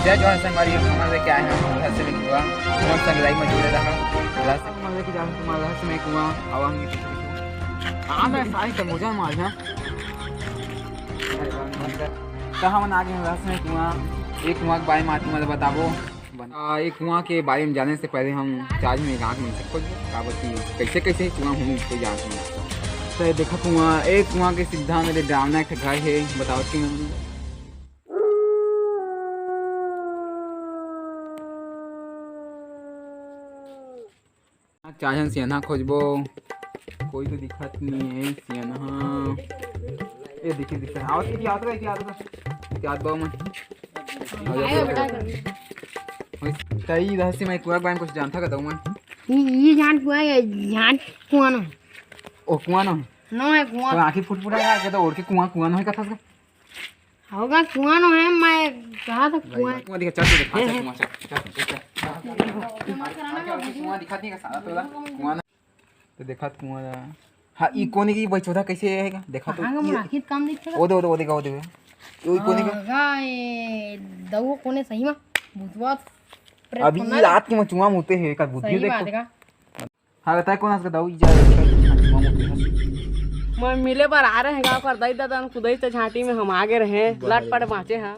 जय जवाहर संगवारी हमारे क्या है रहस्य में कुआं कौन सा लड़ाई में जुड़े रहा रहस्य हमारे की जान तुम्हारा रहस्य में कुआं हवा में हां मैं सारी समझा मार हां कहां मन आगे रहस्य में कुआं एक कुआं के बारे में तुम्हें बताबो एक कुआं के बारे में जानने से पहले हम चार्ज में एक आँख मिल सकते काबती कैसे कैसे कुआं हम कोई जान तो देखा कुआं एक कुआं के सीधा मेरे ड्रामना एक घर है बताओ कि चाहन सियाना खोजबो कोई तो दिखत नहीं है सियाना ये दिखे आओ की याद बा मन कई रहस्य में कुआं बारे में कुछ जानता का मैं ये जान कुआं न ओ कुआं न नो है कुआं तो आंखें फुटफुटा के तो और के कुआं न है कथा से होगा कुआं न है मैं कहा था कुआं दिखा चल कुआं कुआं दिखाती है सारा तोला कुआं तो देखा कुआं हां ई कोने की बचोदा कैसे आएगा देखा तो हां हम आखिर काम देख ओ देखा ओ कोने का हां दऊ कोने सही में भूतवा अभी रात के मचुआ मुते है का बुद्धि देखो हां बता कौन का दऊ जा मचुआ मुते मैं मिले बार आ रहे हैं गांव कर दई दादा कुदई तो झांटी में हम आगे रहे लट पट बाँचे हैं।